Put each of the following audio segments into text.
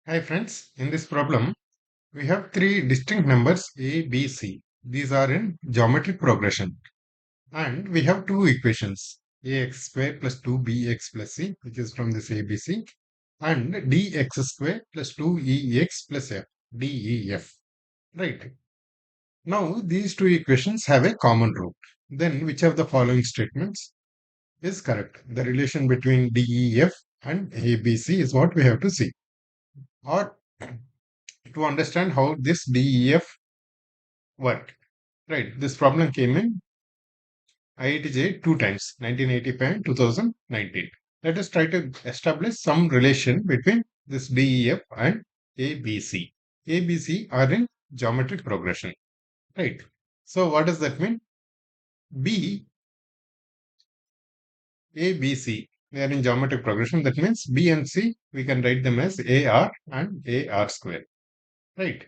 Hi friends, in this problem we have three distinct numbers a, b, c. These are in geometric progression and we have two equations ax square plus 2bx plus c, which is from this abc, and dx square plus 2ex plus f, def. Right. Now these two equations have a common root. Then which of the following statements is correct? The relation between def and abc is what we have to see. Or to understand how this def worked. Right. This problem came in IIT two times, 1985 and 2019. Let us try to establish some relation between this DEF and ABC. ABC are in geometric progression. Right. So what does that mean? B, A, B, C. They are in geometric progression. That means B and C, we can write them as AR and AR square. Right.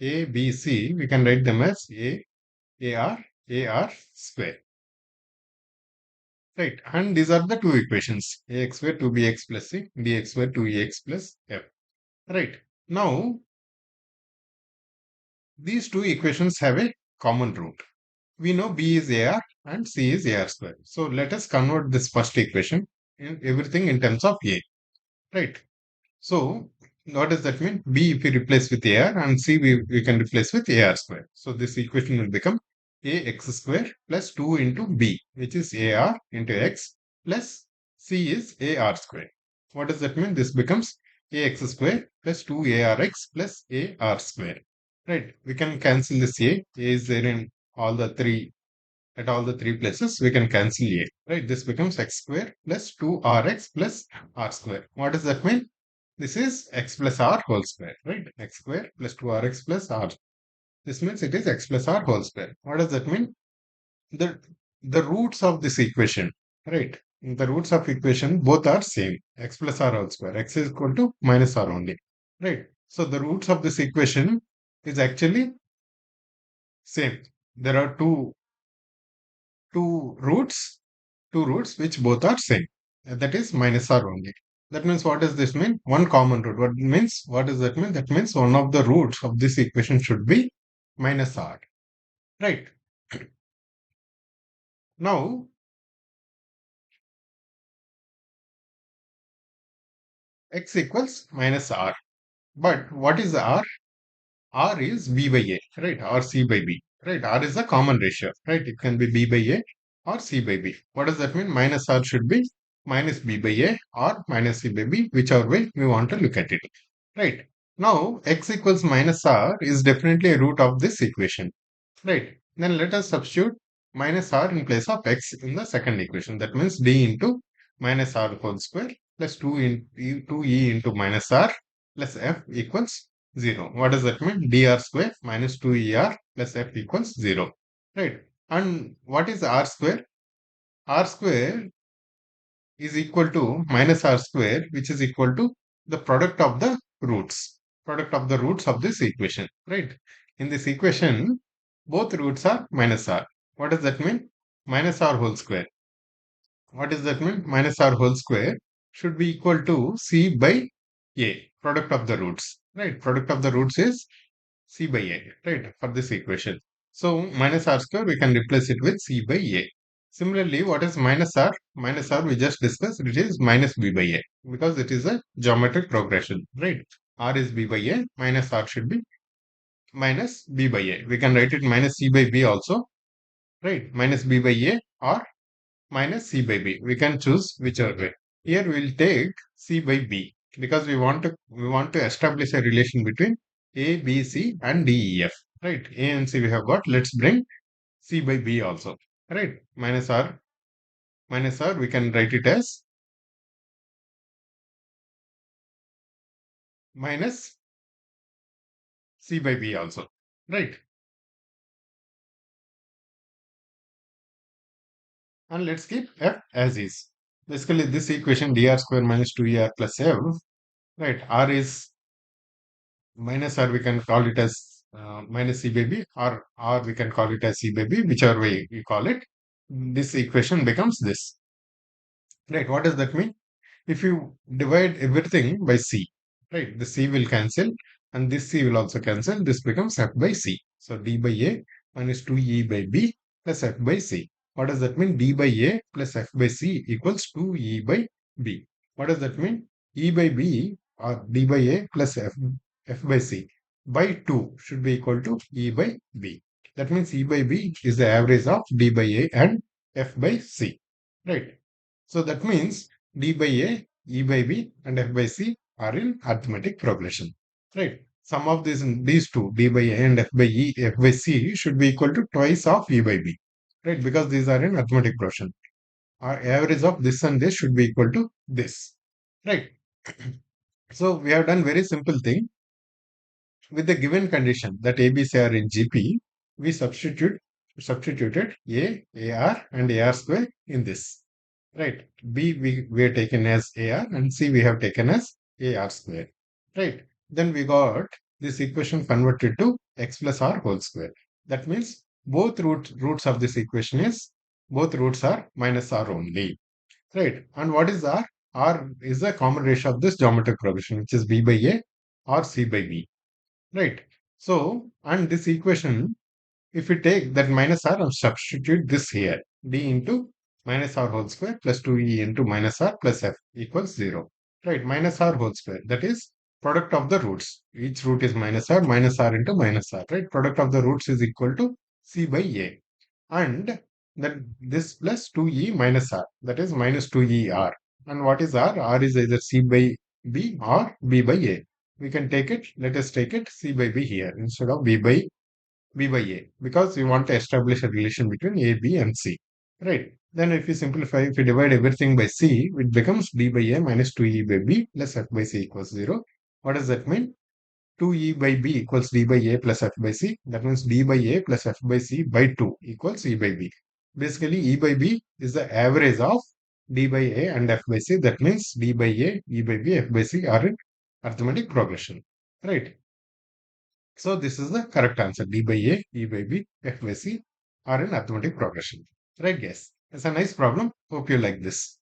A, B, C, we can write them as AR, AR square. Right. And these are the two equations ax square 2bx plus c, dx square 2ex plus f. Right. Now, these two equations have a common root. We know b is ar and c is ar square. So, let us convert this first equation in everything in terms of a. Right. So, what does that mean? B if we replace with ar and c we can replace with ar square. So, this equation will become ax square plus 2 into b, which is ar into x plus c is ar square. What does that mean? This becomes ax square plus 2arx plus ar square. Right. We can cancel this a. A is there in all the three, at all the three places. We can cancel a. Right. This becomes x square plus 2rx plus r square. What does that mean? This is x plus r whole square, right? X square plus 2rx plus r. This means it is x plus r whole square. What does that mean? The the roots of this equation, right? The roots of equation both are same. X plus r whole square. X is equal to minus r only, right? So the roots of this equation is actually same. There are two roots, two roots which both are same. That is minus r only. That means what does this mean? One common root. What does that mean? That means one of the roots of this equation should be minus r. Right. Now x equals minus r. But what is r? R is b by a, right? Or c by b. Right. R is a common ratio. Right. It can be b by a or c by b. What does that mean? Minus r should be minus b by a or minus c by b, whichever way we want to look at it. Right. Now, x equals minus r is definitely a root of this equation. Right. Then let us substitute minus r in place of x in the second equation. That means d into minus r whole square plus 2e into minus r plus f equals 0. What does that mean? dr square minus 2er plus f equals 0. Right. And what is r square? R square is equal to minus r square, which is equal to the product of the roots. Product of the roots of this equation. Right. In this equation, both roots are minus r. What does that mean? Minus r whole square. What does that mean? Minus r whole square should be equal to c by a. Product of the roots. Right. Product of the roots is c by a. Right. For this equation. So minus r square, we can replace it with c by a. Similarly, what is minus r? Minus r we just discussed. It is minus b by a because it is a geometric progression. Right. R is b by a. Minus r should be minus b by a. We can write it minus c by b also, right? Minus b by a or minus c by b. We can choose whichever way. Here we will take c by b because we want to establish a relation between a, b, c and d, e, f. Right? A and c we have got. Let's bring c by b also. Right? Minus r we can write it as minus c by b also. Right? And let's keep f as is. Basically, this equation dr square minus 2er plus f, right? R is minus r, we can call it as minus c by b, or we can call it as c by b, whichever way you call it. This equation becomes this. Right? What does that mean? If you divide everything by c, right? The C will cancel and this C will also cancel. This becomes F by C. So D by A minus 2E by B plus F by C. What does that mean? D by A plus F by C equals 2E by B. What does that mean? E by B or D by A plus F by C by 2 should be equal to E by B. That means E by B is the average of D by A and F by C. Right. So that means D by A, E by B, and F by C are in arithmetic progression. Right. Sum of these two, D by A and F by E, F by C should be equal to twice of E by B. Right. Because these are in arithmetic progression. Our average of this and this should be equal to this. Right. So we have done very simple thing. With the given condition that ABC are in GP, we substituted AR, and AR square in this. Right. B we have taken as AR and C we have taken as AR square. Right. Then we got this equation converted to x plus r whole square. That means both roots of this equation is both roots are minus r only. Right. And what is r? R is the common ratio of this geometric progression, which is B by A or C by B. Right. So, and this equation, if we take that minus r and substitute this here, d into minus r whole square plus 2e into minus r plus f equals 0. Right, minus r whole square, that is product of the roots. Each root is minus r into minus r, right? Product of the roots is equal to c by a. And that this plus 2e minus r, that is minus 2er. And what is r? R is either c by b or b by a. We can take it, let us take it c by b here instead of b by a, because we want to establish a relation between a, b and c. Right. Then if we simplify, if we divide everything by c, it becomes d by a minus 2e by b plus f by c equals 0. What does that mean? 2e by b equals d by a plus f by c. That means d by a plus f by c by 2 equals e by b. Basically, e by b is the average of d by a and f by c. That means d by a, e by b, f by c are in arithmetic progression. Right. So this is the correct answer. D by A, E by B, F by C are in arithmetic progression. Right, guys? It's a nice problem. Hope you like this.